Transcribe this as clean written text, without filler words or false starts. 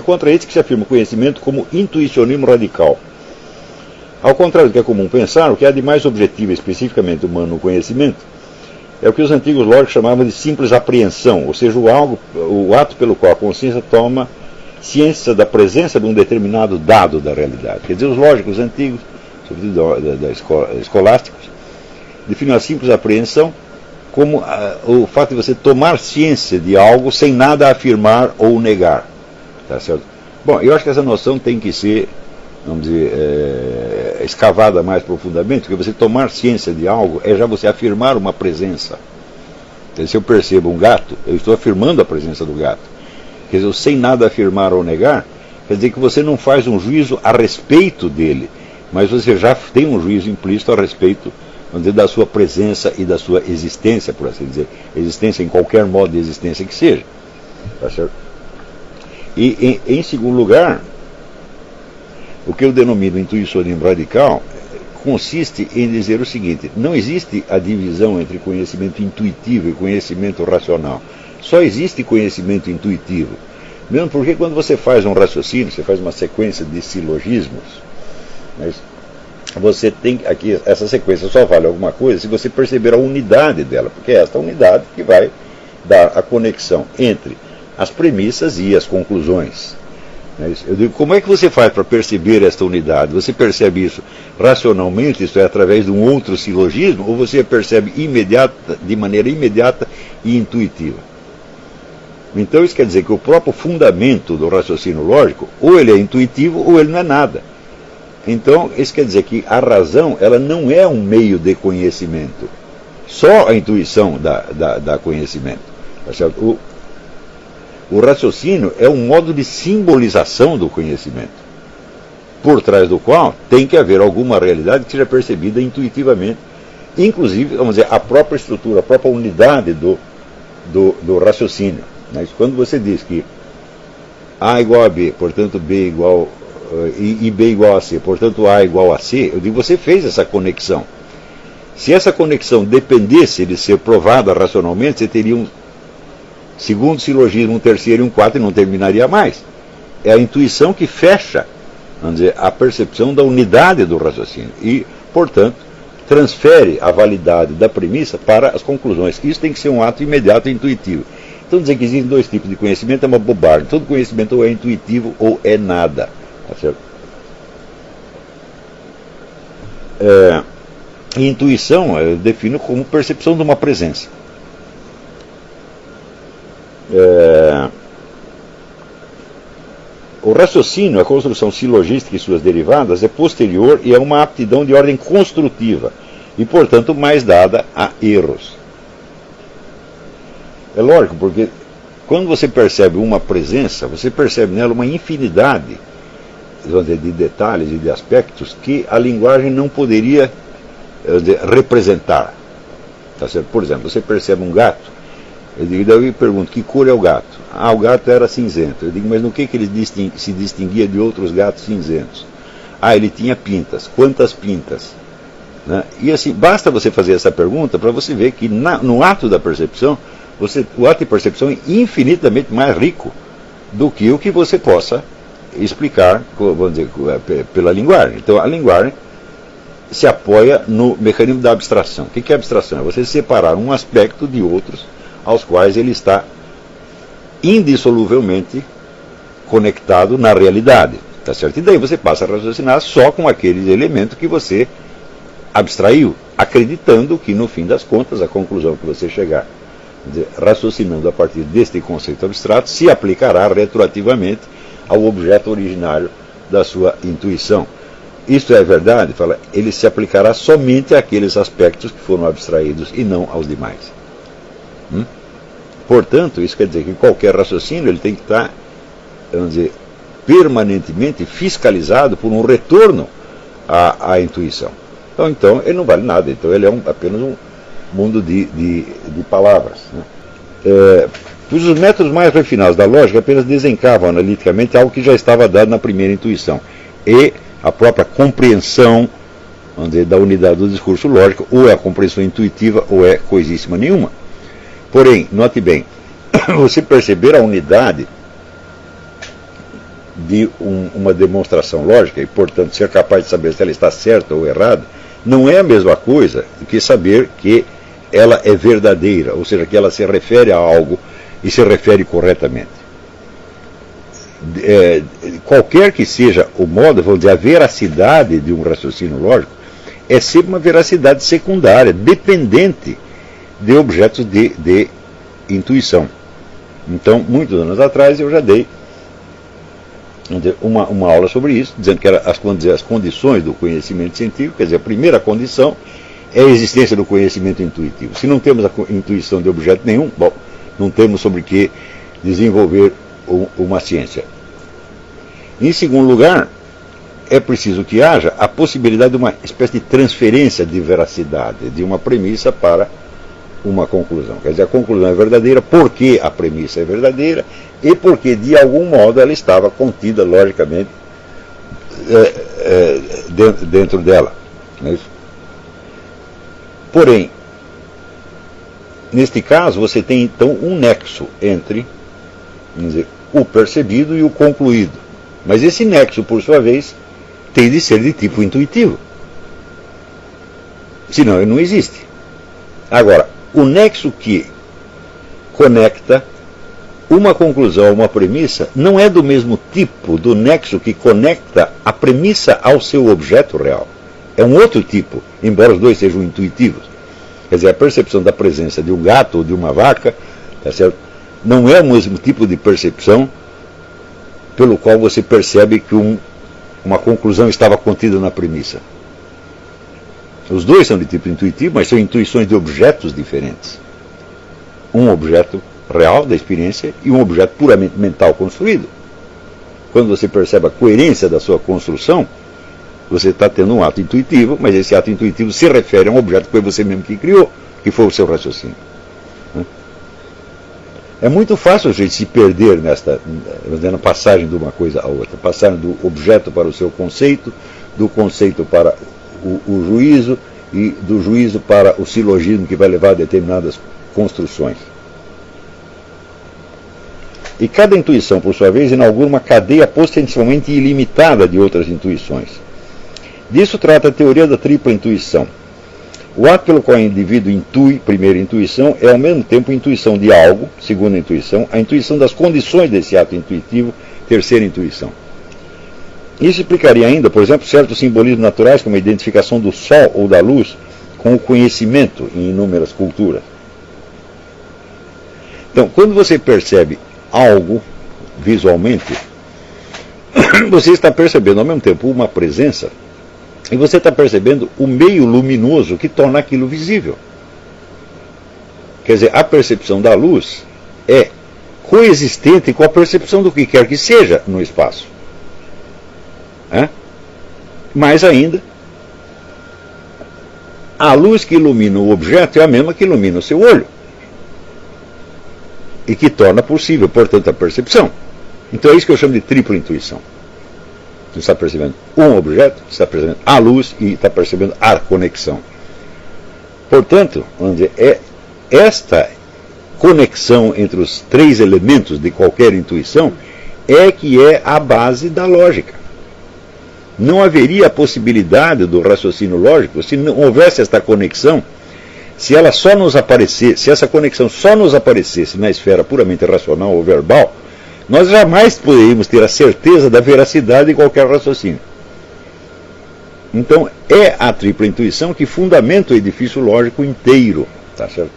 É contra isso que se afirma o conhecimento como intuicionismo radical. Ao contrário do que é comum pensar, o que há de mais objetivo, especificamente humano no conhecimento, é o que os antigos lógicos chamavam de simples apreensão, ou seja, o ato pelo qual a consciência toma ciência da presença de um determinado dado da realidade. Quer dizer, os lógicos antigos, sobretudo escolásticos, definiam a simples apreensão como o fato de você tomar ciência de algo sem nada afirmar ou negar. Tá certo? Bom, eu acho que essa noção tem que ser, vamos dizer, escavada mais profundamente, porque você tomar ciência de algo é já você afirmar uma presença. Então, se eu percebo um gato, eu estou afirmando a presença do gato. Quer dizer, sem nada afirmar ou negar, quer dizer que você não faz um juízo a respeito dele, mas você já tem um juízo implícito a respeito, vamos dizer, da sua presença e da sua existência, por assim dizer. Existência em qualquer modo de existência que seja. Tá certo? E, em segundo lugar, o que eu denomino intuicionismo radical consiste em dizer o seguinte: não existe a divisão entre conhecimento intuitivo e conhecimento racional. Só existe conhecimento intuitivo. Mesmo porque quando você faz um raciocínio, você faz uma sequência de silogismos, mas você tem aqui, essa sequência só vale alguma coisa se você perceber a unidade dela, porque é esta unidade que vai dar a conexão entre as premissas e as conclusões. Eu digo, como é que você faz para perceber esta unidade? Você percebe isso racionalmente, isto é, através de um outro silogismo, ou você percebe de maneira imediata e intuitiva? Então isso quer dizer que o próprio fundamento do raciocínio lógico, ou ele é intuitivo ou ele não é nada. Então isso quer dizer que a razão, ela não é um meio de conhecimento. Só a intuição dá conhecimento. Tá certo? O raciocínio é um modo de simbolização do conhecimento, por trás do qual tem que haver alguma realidade que seja percebida intuitivamente, inclusive, vamos dizer, a própria estrutura, a própria unidade do raciocínio. Mas quando você diz que A igual a B, portanto B igual e B igual a C, portanto A igual a C, eu digo, você fez essa conexão. Se essa conexão dependesse de ser provada racionalmente, você teria um segundo silogismo, um terceiro e um quarto, e não terminaria mais. É a intuição que fecha, vamos dizer, a percepção da unidade do raciocínio e, portanto, transfere a validade da premissa para as conclusões. Isso tem que ser um ato imediato e intuitivo. Então dizer que existem dois tipos de conhecimento é uma bobagem. Todo conhecimento ou é intuitivo ou é nada. Tá certo? Intuição eu defino como percepção de uma presença. O raciocínio, a construção silogística e suas derivadas é posterior e é uma aptidão de ordem construtiva e, portanto, mais dada a erros. É lógico, porque quando você percebe uma presença, você percebe nela uma infinidade de detalhes e de aspectos que a linguagem não poderia representar. Tá certo? Por exemplo, você percebe um gato, eu pergunto, que cor é o gato? Ah, o gato era cinzento. Eu digo, mas no que ele se distinguia de outros gatos cinzentos? Ah, ele tinha pintas. Quantas pintas? Né? E assim, basta você fazer essa pergunta para você ver que no ato da percepção, o ato de percepção é infinitamente mais rico do que o que você possa explicar, vamos dizer, pela linguagem. Então a linguagem se apoia no mecanismo da abstração. O que é abstração? É você separar um aspecto de outros aos quais ele está indissoluvelmente conectado na realidade. Tá certo? E daí você passa a raciocinar só com aqueles elementos que você abstraiu, acreditando que no fim das contas a conclusão que você chegar, raciocinando a partir deste conceito abstrato, se aplicará retroativamente ao objeto originário da sua intuição. Isto é verdade? Fala, ele se aplicará somente àqueles aspectos que foram abstraídos e não aos demais. Portanto, isso quer dizer que qualquer raciocínio ele tem que estar, vamos dizer, permanentemente fiscalizado por um retorno à intuição. Então, ele não vale nada. Então, ele é apenas um mundo de palavras. Né? Pois os métodos mais refinados da lógica apenas desencavam analiticamente algo que já estava dado na primeira intuição. E a própria compreensão, vamos dizer, da unidade do discurso lógico, ou é a compreensão intuitiva, ou é coisíssima nenhuma. Porém, note bem, você perceber a unidade de uma demonstração lógica e, portanto, ser capaz de saber se ela está certa ou errada, não é a mesma coisa do que saber que ela é verdadeira, ou seja, que ela se refere a algo e se refere corretamente. Qualquer que seja o modo, vamos dizer, a veracidade de um raciocínio lógico é sempre uma veracidade secundária, dependente de objetos de intuição. Então, muitos anos atrás, eu já dei uma aula sobre isso, dizendo que eram as condições do conhecimento científico. Quer dizer, a primeira condição é a existência do conhecimento intuitivo. Se não temos a intuição de objeto nenhum, bom, não temos sobre que desenvolver uma ciência. Em segundo lugar, é preciso que haja a possibilidade de uma espécie de transferência de veracidade de uma premissa para uma conclusão. Quer dizer, a conclusão é verdadeira porque a premissa é verdadeira e porque, de algum modo, ela estava contida, logicamente, dentro dela. Não é isso? Porém, neste caso, você tem, então, um nexo entre, vamos dizer, o percebido e o concluído. Mas esse nexo, por sua vez, tem de ser de tipo intuitivo. Senão ele não existe. Agora, o nexo que conecta uma conclusão a uma premissa não é do mesmo tipo do nexo que conecta a premissa ao seu objeto real. É um outro tipo, embora os dois sejam intuitivos. Quer dizer, a percepção da presença de um gato ou de uma vaca, tá certo? Não é o mesmo tipo de percepção pelo qual você percebe que uma conclusão estava contida na premissa. Os dois são de tipo intuitivo, mas são intuições de objetos diferentes. Um objeto real da experiência e um objeto puramente mental construído. Quando você percebe a coerência da sua construção, você está tendo um ato intuitivo, mas esse ato intuitivo se refere a um objeto que foi você mesmo que criou, que foi o seu raciocínio. É muito fácil a gente se perder na passagem de uma coisa a outra, passagem do objeto para o seu conceito, do conceito para o juízo e do juízo para o silogismo que vai levar a determinadas construções. E cada intuição, por sua vez, inaugura uma cadeia potencialmente ilimitada de outras intuições. Disso trata a teoria da tripla intuição. O ato pelo qual o indivíduo intui, primeira intuição, é ao mesmo tempo a intuição de algo, segunda intuição, a intuição das condições desse ato intuitivo, terceira intuição. Isso explicaria ainda, por exemplo, certos simbolismos naturais, como a identificação do sol ou da luz com o conhecimento em inúmeras culturas. Então, quando você percebe algo visualmente, você está percebendo ao mesmo tempo uma presença e você está percebendo o meio luminoso que torna aquilo visível. Quer dizer, a percepção da luz é coexistente com a percepção do que quer que seja no espaço. Mais ainda, a luz que ilumina o objeto é a mesma que ilumina o seu olho e que torna possível, portanto, a percepção. Então é isso que eu chamo de tripla intuição. Você está percebendo um objeto, está percebendo a luz e está percebendo a conexão. Portanto, vamos dizer, esta conexão entre os três elementos de qualquer intuição é que é a base da lógica. Não haveria a possibilidade do raciocínio lógico se não houvesse esta conexão, se ela só nos aparecesse, se essa conexão só nos aparecesse na esfera puramente racional ou verbal, nós jamais poderíamos ter a certeza da veracidade de qualquer raciocínio. Então, é a tripla intuição que fundamenta o edifício lógico inteiro, tá certo?